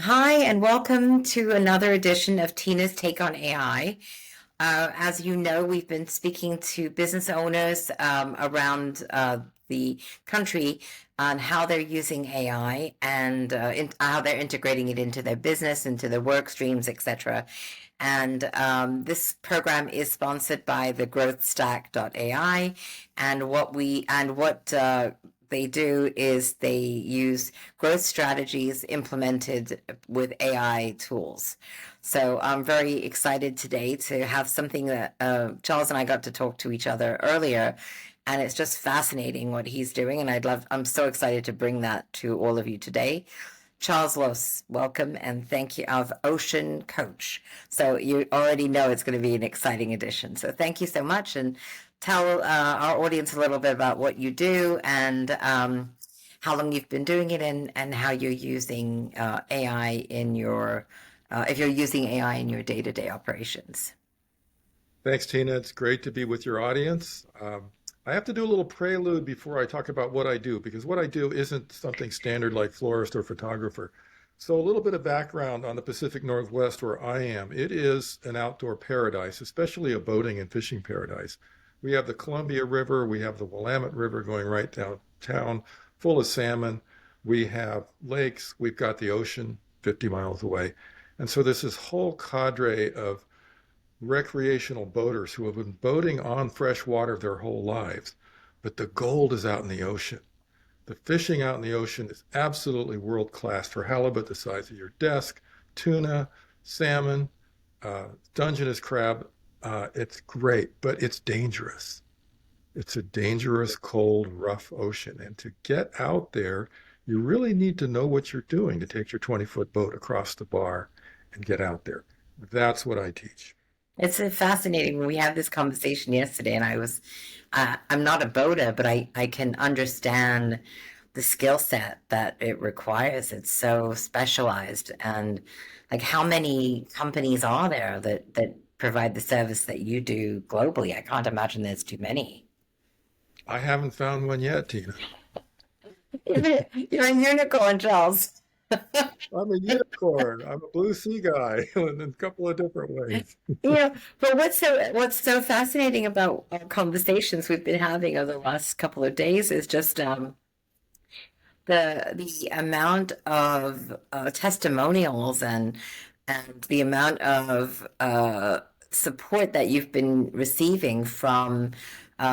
Hi, and welcome to another edition of Tina's Take on AI. As you know, we've been speaking to business owners around the country on how they're using AI and how they're integrating it into their business, into their work streams, etc. And this program is sponsored by the growthstack.ai. And what they do is they use growth strategies implemented with AI tools. So I'm very excited today to have something that Charles and I got to talk to each other earlier, and it's just fascinating what he's doing. And I'm so excited to bring that to all of you today. Charles Loos, welcome and thank you, of Ocean Coach. So you already know it's going to be an exciting edition. So thank you so much, and tell our audience a little bit about what you do and how long you've been doing it, and how you're using AI in your, if you're using AI in your day-to-day operations. Thanks, Tina. It's great to be with your audience. I have to do a little prelude before I talk about what I do, because what I do isn't something standard like florist or photographer. So a little bit of background on the Pacific Northwest where I am. It is an outdoor paradise, especially a boating and fishing paradise. We have the Columbia River, we have the Willamette River going right downtown, full of salmon. We have lakes, we've got the ocean 50 miles away. And so there's this whole cadre of recreational boaters who have been boating on fresh water their whole lives. But the gold is out in the ocean. The fishing out in the ocean is absolutely world class for halibut the size of your desk, tuna, salmon, Dungeness crab. It's great, but it's dangerous. It's a dangerous, cold, rough ocean. And to get out there, you really need to know what you're doing to take your 20-foot boat across the bar and get out there. That's what I teach. It's fascinating. When we had this conversation yesterday, and I'm not a boater, but I can understand the skill set that it requires. It's so specialized. And like, how many companies are there that provide the service that you do globally? I can't imagine there's too many. I haven't found one yet, Tina. You're a unicorn, Charles. I'm a unicorn. I'm a blue sea guy in a couple of different ways. But what's so fascinating about our conversations we've been having over the last couple of days is just the amount of testimonials and the amount of support that you've been receiving from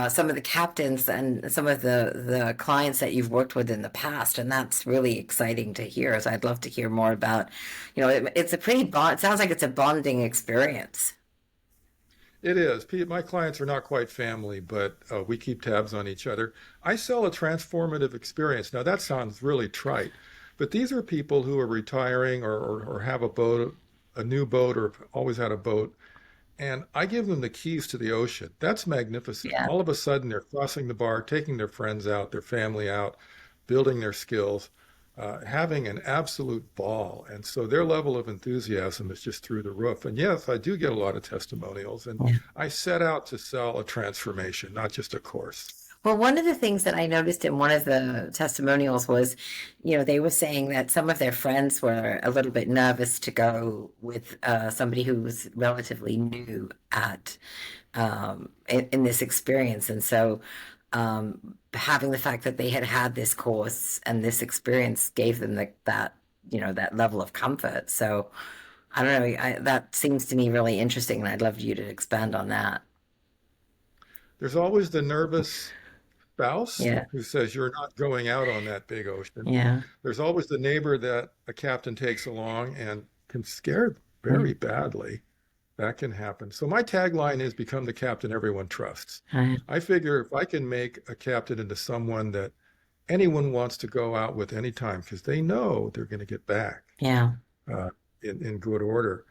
some of the captains and some of the clients that you've worked with in the past, and that's really exciting to hear. So I'd love to hear more about, it's a pretty bond. It sounds like it's a bonding experience. It is. My clients are not quite family, but we keep tabs on each other. I sell a transformative experience. Now, that sounds really trite, but these are people who are retiring or have a boat, a new boat, or have always had a boat. And I give them the keys to the ocean. That's magnificent. Yeah. All of a sudden, they're crossing the bar, taking their friends out, their family out, building their skills, having an absolute ball. And so their level of enthusiasm is just through the roof. And yes, I do get a lot of testimonials. And I set out to sell a transformation, not just a course. Well, one of the things that I noticed in one of the testimonials was, they were saying that some of their friends were a little bit nervous to go with somebody who was relatively new in this experience. And so having the fact that they had had this course and this experience gave them that level of comfort. So I don't know, that seems to me really interesting, and I'd love you to expand on that. There's always the nervous spouse Yeah, who says you're not going out on that big ocean. yeah. There's always the neighbor that a captain takes along and can scare them Mm. very badly. That can happen. So my tagline is become the captain everyone trusts. Uh, I figure if I can make a captain into someone that anyone wants to go out with anytime because they know they're going to get back yeah. uh, in good order.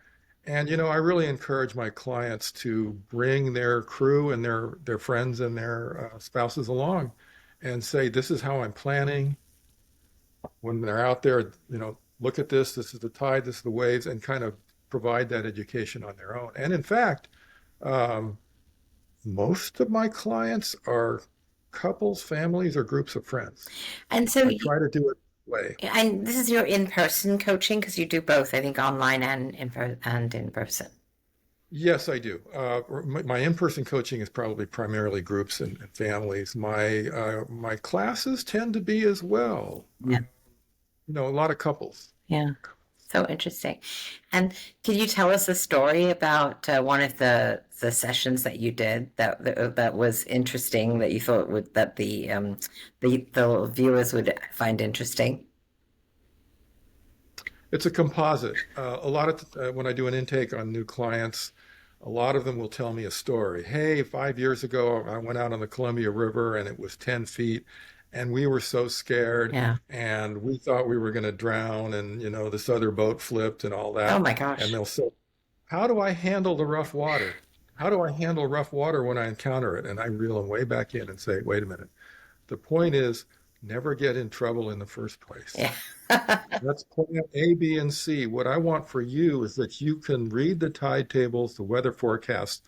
And I really encourage my clients to bring their crew and their friends and their spouses along and say, this is how I'm planning. When they're out there, look at this. This is the tide, this is the waves, and kind of provide that education on their own. And in fact, um, most of my clients are couples, families, or groups of friends. And so, I try to do it. way. And this is your in-person coaching because you do both, I think, online and in person. Yes, I do. My in-person coaching is probably primarily groups and families. My classes tend to be as well. Yeah. A lot of couples. Yeah. So interesting. And can you tell us a story about one of the sessions that you did that was interesting that you thought would that the viewers would find interesting? It's a composite. A lot of when I do an intake on new clients, a lot of them will tell me a story. Hey, 5 years ago, I went out on the Columbia River and it was 10 feet, and we were so scared, Yeah. and we thought we were going to drown, and this other boat flipped and all Oh that. my And gosh. they'll say, how do I handle the rough water? How do I handle rough water when I encounter it? And I reel them way back in and say, wait a minute. The point is, never get in trouble in the first place. Yeah. That's plan A, B, and C. What I want for you is that you can read the tide tables, the weather forecasts,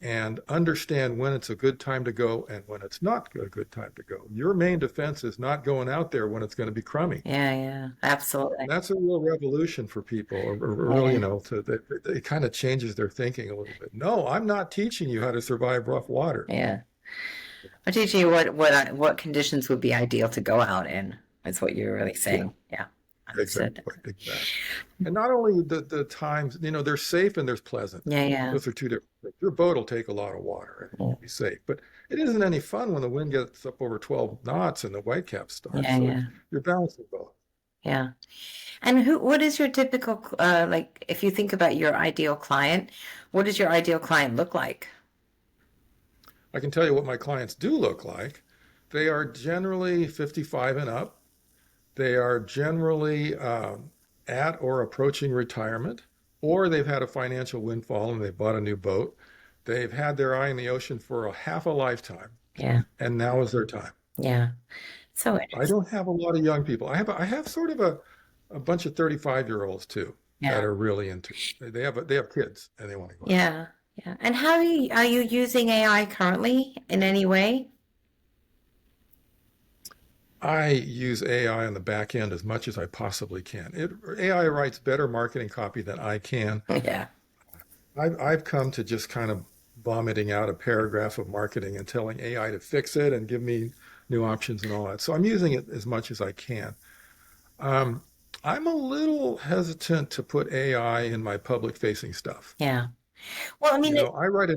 and understand when it's a good time to go and when it's not a good time to go. Your main defense is not going out there when it's going to be crummy. Yeah, yeah, absolutely. That's a real revolution for people, or real, Yeah, it kind of changes their thinking a little bit. No, I'm not teaching you how to survive rough water. yeah. I'm teaching you what conditions would be ideal to go out in. Is what you're really Yeah, saying. Yeah, understood. exactly, exactly. And not only the times, there's safe and there's pleasant. Yeah, yeah, Those are two different things. Your boat will take a lot of water and yeah, be safe, but it isn't any fun when the wind gets up over 12 knots and the whitecaps start. yeah, So yeah, you're balancing both. yeah. And what is your typical like? If you think about your ideal client, what does your ideal client look like? I can tell you what my clients do look like. They are generally 55 and up. They are generally at or approaching retirement, or they've had a financial windfall and they bought a new boat. They've had their eye in the ocean for a half a lifetime, Yeah, and now is their time. yeah. So I interesting. don't have a lot of young people. I have sort of a bunch of 35-year-olds too that Yeah, are really into it. They have kids and they want to go out. yeah, yeah. And how are you using AI currently in any way? I use AI on the back end as much as I possibly can. AI writes better marketing copy than I can. Yeah, I've come to just kind of vomiting out a paragraph of marketing and telling AI to fix it and give me new options and all that. So I'm using it as much as I can. Um, I'm a little hesitant to put AI in my public facing stuff. yeah. Well, I mean, I write a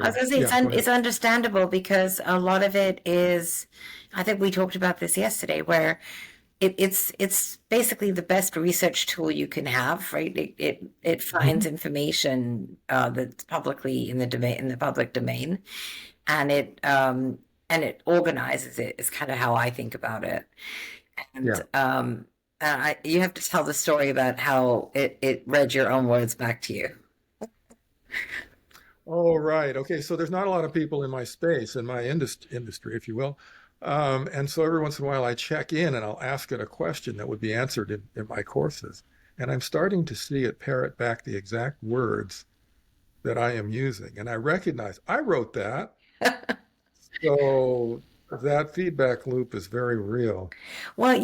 I was newsletter. gonna say Yeah, go ahead. it's understandable because a lot of it is, I think we talked about this yesterday, where it's basically the best research tool you can have, right? It finds Mhm. information that's publicly in the public domain, and it organizes it. Is kind of how I think about it. And Yeah. you have to tell the story about how it read your own words back to you. Oh, right. Okay. So there's not a lot of people in my space, in my industry, if you will. And so every once in a while I check in and I'll ask it a question that would be answered in my courses. And I'm starting to see it parrot back the exact words that I am using. And I recognize I wrote that. So that feedback loop is very real. Well,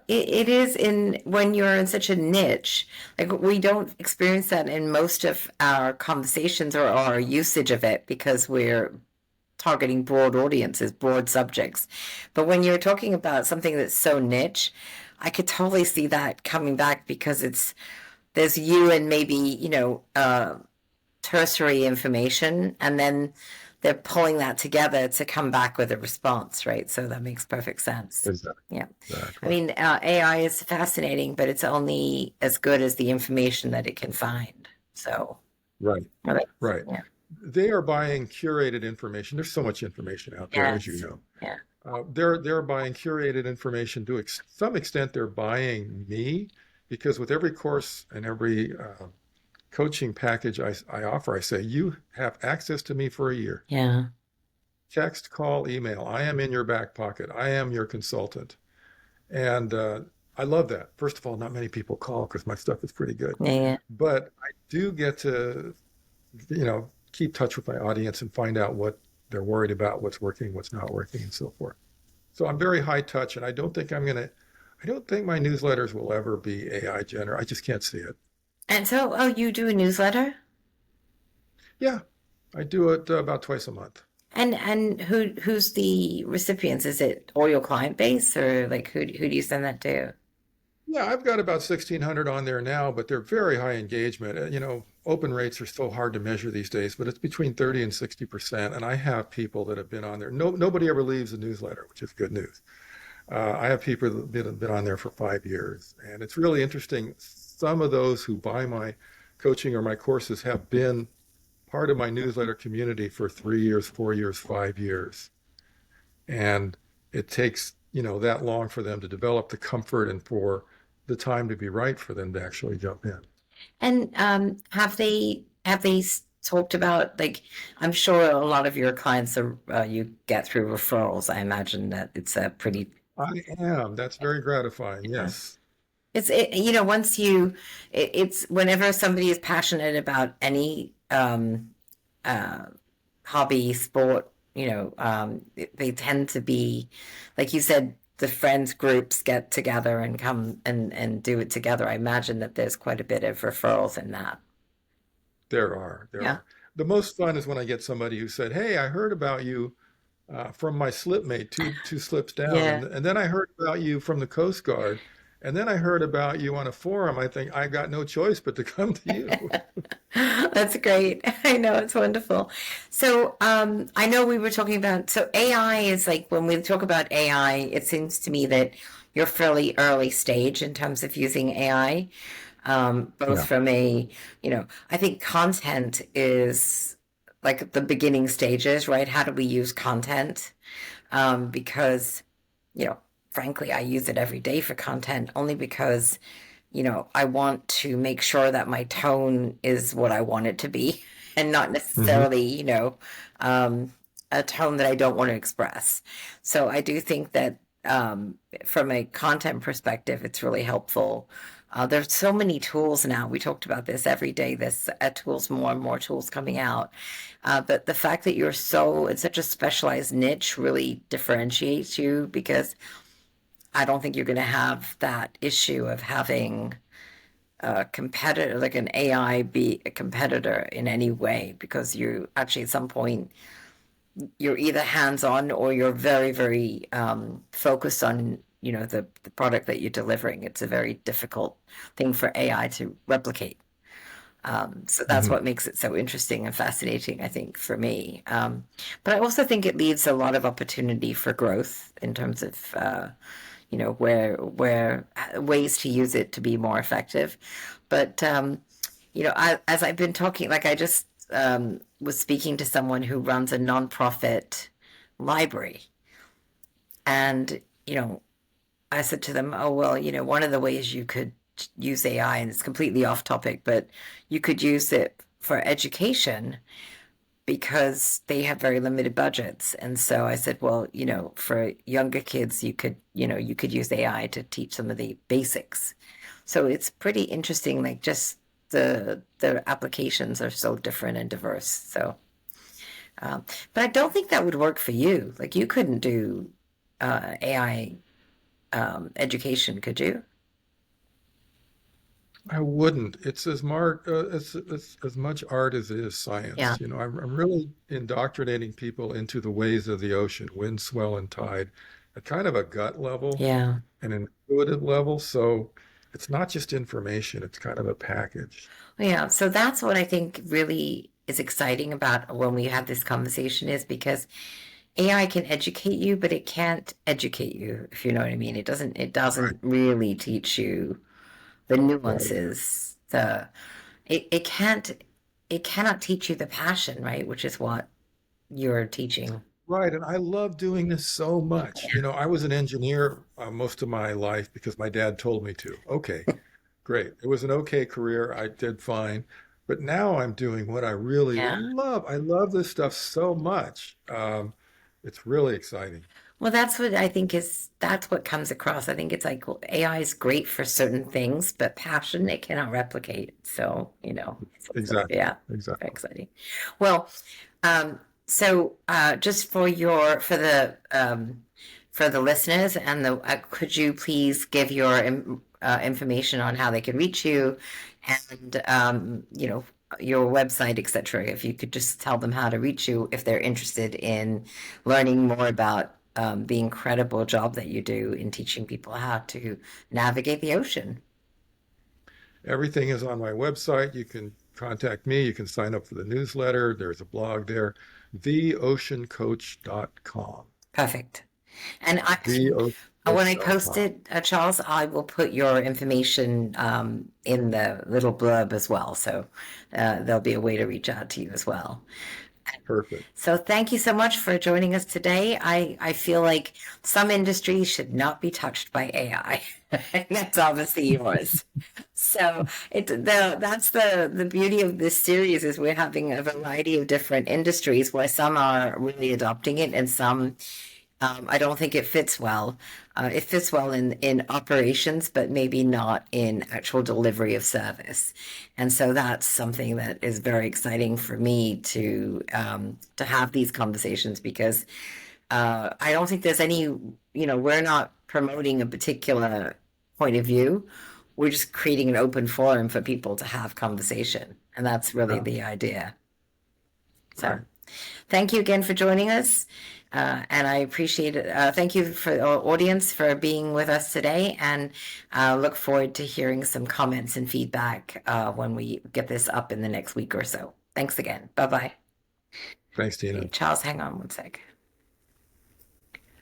it is in when you're in such a niche, like we don't experience that in most of our conversations or our usage of it because we're targeting broad audiences, broad subjects. But when you're talking about something that's so niche, I could totally see that coming back because there's you and maybe, tertiary information, and then they're pulling that together to come back with a response, right? So that makes perfect sense. Exactly. Yeah. I Exactly. mean, AI is fascinating, but it's only as good as the information that it can find. So, Right. I like- Right. yeah. They are buying curated information. There's so much information out there, as you Yes. know. Yeah. They're buying curated information to some extent. They're buying me because with every course and every coaching package I offer, I say you have access to me for a year. Yeah. Text, call, email. I am in your back pocket. I am your consultant, and I love that. First of all, not many people call because my stuff is pretty good, Yeah. Yeah. but I do get to keep touch with my audience and find out what they're worried about, what's working, what's not working, and so forth. So I'm very high touch, and I don't think I'm going to I don't think my newsletters will ever be AI generated. I just can't see it. And so, oh, you do a newsletter? Yeah, I do it about twice a month. And who's the recipients? Is it all your client base, or like who do you send that to? Yeah, I've got about 1,600 on there now, but they're very high engagement. Open rates are so hard to measure these days, but it's between 30 and 60%. And I have people that have been on there. No, nobody ever leaves the newsletter, which is good news. I have people that have been on there for 5 years. And it's really interesting. Some of those who buy my coaching or my courses have been part of my newsletter community for 3 years, 4 years, 5 years. And it takes, that long for them to develop the comfort and for the time to be right for them to actually jump in. And have they talked about, like, I'm sure a lot of your clients are you get through referrals. I imagine that it's a pretty I am. That's very gratifying. yeah. Yes. Once it's whenever somebody is passionate about any uh, hobby, sport, they tend to be, like you said, the friends groups get together and come and do it together. I imagine that there's quite a bit of referrals in that. There are. There Yeah. are. The most fun is when I get somebody who said, "Hey, I heard about you from my slipmate two slips down, Yeah. and then I heard about you from the Coast Guard, and then I heard about you on a forum. I think I got no choice but to come to you." That's great. I know it's wonderful. So, I know we were talking about, so AI is like, when we talk about AI, it seems to me that you're fairly early stage in terms of using AI, both Yeah. from I think content is like the beginning stages, right? How do we use content? Because, you know, frankly, I use it every day for content only because I want to make sure that my tone is what I want it to be and not Hmm. necessarily, a tone that I don't want to express. So I do think that from a content perspective, it's really helpful. There's so many tools now. We talked about this every day. There's tools, more and more tools coming out. But the fact that you're so in such a specialized niche really differentiates you because I don't think you're going to have that issue of having a competitor, like an AI, be a competitor in any way, because you actually at some point you're either hands on or you're very, very focused on the product that you're delivering. It's a very difficult thing for AI to replicate. So that's Hmm. what makes it so interesting and fascinating, I think, for me. But I also think it leaves a lot of opportunity for growth in terms of where ways to use it to be more effective. But as I've been talking, like I just was speaking to someone who runs a nonprofit library, and I said to them, "Oh well, one of the ways you could use AI, and it's completely off topic, but you could use it for education." Because they have very limited budgets. And so I said, well, for younger kids, you could use AI to teach some of the basics. So it's pretty interesting, like just the applications are so different and diverse. So, but I don't think that would work for you. Like you couldn't do AI education, could you? I wouldn't. It's as much art as it is Yeah, science. I'm really indoctrinating people into the ways of the ocean, wind, swell, and tide, at kind of a gut level yeah. and an intuitive level. So it's not just information, it's kind of a package. Yeah, so that's what I think really is exciting about when we have this conversation is because AI can educate you, but it can't educate you, if you know what I mean. It doesn't really teach you the Right. nuances. It cannot teach you the passion, right? Which is what you're teaching. Right. And I love doing this so much. I was an engineer most of my life because my dad told me to. Okay, great. It was an okay career. I did fine. But now I'm doing what I really Yeah. love. I love this stuff so much. It's really exciting. Well, that's what comes across. I think it's like well, AI is great for certain things, but passion it cannot replicate. So, Exactly. yeah, very Exactly. exciting. Well, so just for for the listeners, and could you please give your information on how they can reach you, and your website, etc. If you could just tell them how to reach you if they're interested in learning more about the incredible job that you do in teaching people how to navigate the ocean. Everything is on my website. You can contact me. You can sign up for the newsletter. There's a blog there, theoceancoach.com. Perfect. And when I post theoceancoach.com. it, Charles, I will put your information in the little blurb as well. So there'll be a way to reach out to you as well. Perfect. So thank you so much for joining us today. I feel like some industries should not be touched by AI. And that's obviously yours. So that's the beauty of this series is we're having a variety of different industries where some are really adopting it and some I don't think it fits well. It fits well in operations, but maybe not in actual delivery of service. And so that's something that is very exciting for me to have these conversations because I don't think there's any, we're not promoting a particular point of view. We're just creating an open forum for people to have conversation. And that's really the idea. So Right. thank you again for joining us. And I appreciate it. Thank you for our audience for being with us today, and look forward to hearing some comments and feedback when we get this up in the next week or so. Thanks again. Bye-bye. Thanks, Tina. Charles, hang on one sec.